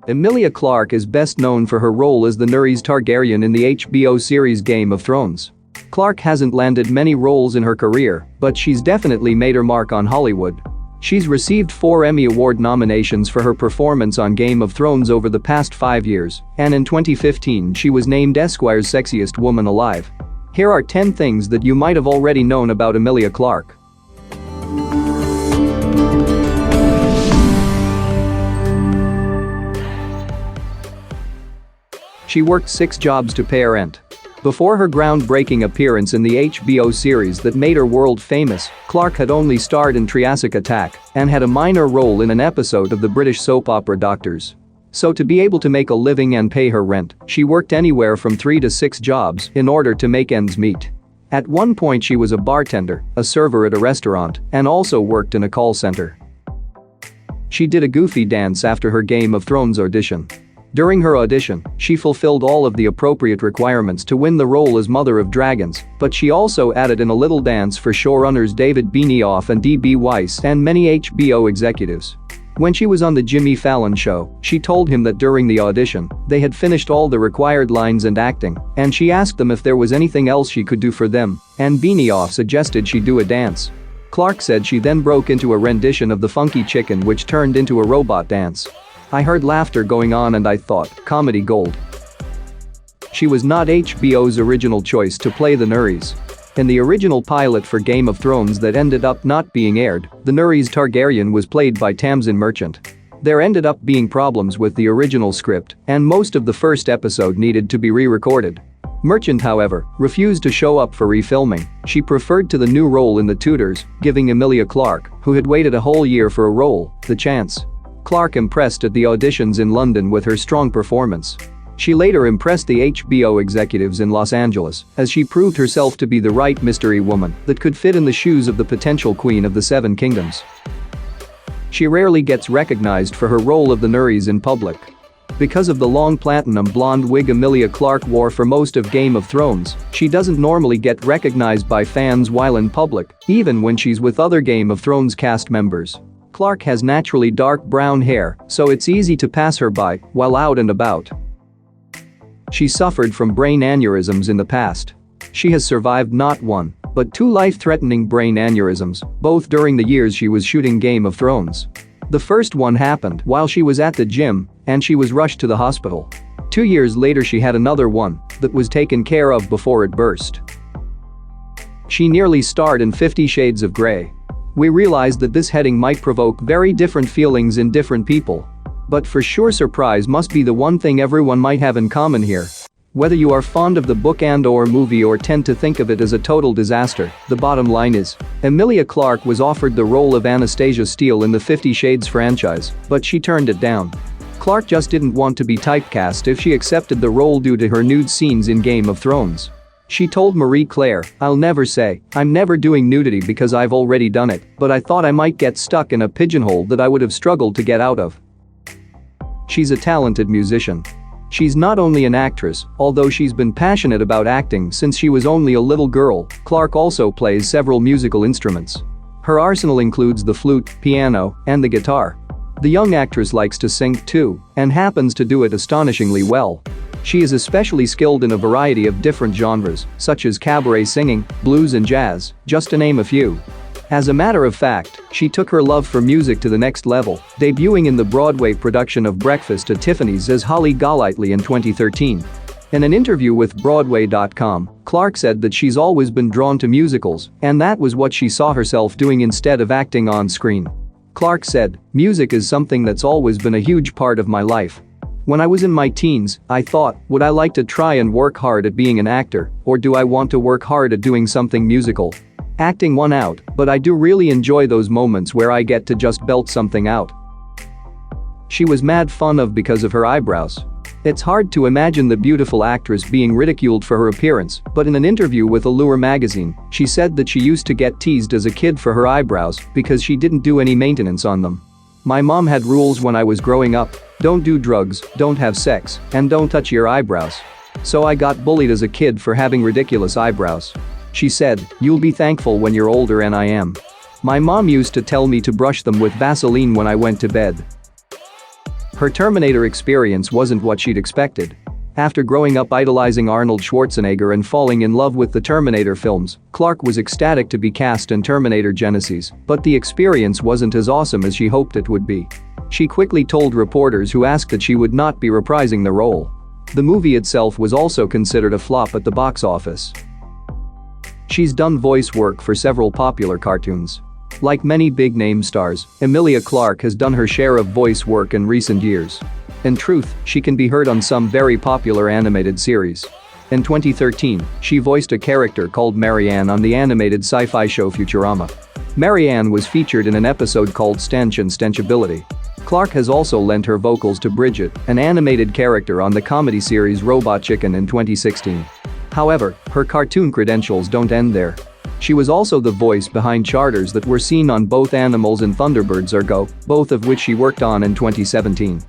Emilia Clarke is best known for her role as the Daenerys Targaryen in the HBO series Game of Thrones. Clarke hasn't landed many roles in her career, but she's definitely made her mark on Hollywood. She's received 4 Emmy Award nominations for her performance on Game of Thrones over the past 5 years, and in 2015 she was named Esquire's Sexiest Woman Alive. Here are 10 things that you might have already known about Emilia Clarke. She worked 6 jobs to pay her rent. Before her groundbreaking appearance in the HBO series that made her world famous, Clarke had only starred in Triassic Attack and had a minor role in an episode of the British soap opera Doctors. So to be able to make a living and pay her rent, she worked anywhere from 3 to 6 jobs in order to make ends meet. At one point she was a bartender, a server at a restaurant, and also worked in a call center. She did a goofy dance after her Game of Thrones audition. During her audition, she fulfilled all of the appropriate requirements to win the role as Mother of Dragons, but she also added in a little dance for showrunners David Benioff and D.B. Weiss and many HBO executives. When she was on the Jimmy Fallon show, she told him that during the audition, they had finished all the required lines and acting, and she asked them if there was anything else she could do for them, and Benioff suggested she do a dance. Clarke said she then broke into a rendition of the Funky Chicken which turned into a robot dance. I heard laughter going on and I thought, comedy gold. She was not HBO's original choice to play the Daenerys. In the original pilot for Game of Thrones that ended up not being aired, the Daenerys Targaryen was played by Tamsin Merchant. There ended up being problems with the original script, and most of the first episode needed to be re-recorded. Merchant, however, refused to show up for refilming. She preferred to the new role in The Tudors, giving Emilia Clarke, who had waited a whole year for a role, the chance. Clarke impressed at the auditions in London with her strong performance. She later impressed the HBO executives in Los Angeles as she proved herself to be the right mystery woman that could fit in the shoes of the potential Queen of the Seven Kingdoms. She rarely gets recognized for her role of the Daenerys in public. Because of the long platinum blonde wig Emilia Clarke wore for most of Game of Thrones, she doesn't normally get recognized by fans while in public, even when she's with other Game of Thrones cast members. Clarke has naturally dark brown hair, so it's easy to pass her by while out and about. She suffered from brain aneurysms in the past. She has survived not 1, but 2 life-threatening brain aneurysms, both during the years she was shooting Game of Thrones. The first one happened while she was at the gym, and she was rushed to the hospital. 2 years later she had another one that was taken care of before it burst. She nearly starred in 50 Shades of Grey. We realized that this heading might provoke very different feelings in different people. But for sure surprise must be the one thing everyone might have in common here. Whether you are fond of the book and/or movie or tend to think of it as a total disaster, the bottom line is, Emilia Clarke was offered the role of Anastasia Steele in the 50 Shades franchise, but she turned it down. Clarke just didn't want to be typecast if she accepted the role due to her nude scenes in Game of Thrones. She told Marie Claire, "I'll never say I'm never doing nudity because I've already done it, but I thought I might get stuck in a pigeonhole that I would have struggled to get out of." She's a talented musician. She's not only an actress, although she's been passionate about acting since she was only a little girl. Clarke also plays several musical instruments. Her arsenal includes the flute, piano, and the guitar. The young actress likes to sing too, and happens to do it astonishingly well. She is especially skilled in a variety of different genres, such as cabaret singing, blues and jazz, just to name a few. As a matter of fact, she took her love for music to the next level, debuting in the Broadway production of Breakfast at Tiffany's as Holly Golightly in 2013. In an interview with Broadway.com, Clarke said that she's always been drawn to musicals, and that was what she saw herself doing instead of acting on screen. Clarke said, "Music is something that's always been a huge part of my life. When I was in my teens, I thought, would I like to try and work hard at being an actor, or do I want to work hard at doing something musical? Acting won out, but I do really enjoy those moments where I get to just belt something out." She was mad fun of because of her eyebrows. It's hard to imagine the beautiful actress being ridiculed for her appearance, but in an interview with Allure magazine, she said that she used to get teased as a kid for her eyebrows because she didn't do any maintenance on them. "My mom had rules when I was growing up. Don't do drugs, don't have sex, and don't touch your eyebrows. So I got bullied as a kid for having ridiculous eyebrows." She said, "You'll be thankful when you're older, and I am. My mom used to tell me to brush them with Vaseline when I went to bed." Her Terminator experience wasn't what she'd expected. After growing up idolizing Arnold Schwarzenegger and falling in love with the Terminator films, Clarke was ecstatic to be cast in Terminator Genisys, but the experience wasn't as awesome as she hoped it would be. She quickly told reporters who asked that she would not be reprising the role. The movie itself was also considered a flop at the box office. She's done voice work for several popular cartoons. Like many big-name stars, Emilia Clarke has done her share of voice work in recent years. In truth, she can be heard on some very popular animated series. In 2013, she voiced a character called Marianne on the animated sci-fi show Futurama. Marianne was featured in an episode called Stench and Stenchability. Clarke has also lent her vocals to Bridget, an animated character on the comedy series Robot Chicken in 2016. However, her cartoon credentials don't end there. She was also the voice behind charters that were seen on both Animals and Thunderbirds Ergo, both of which she worked on in 2017.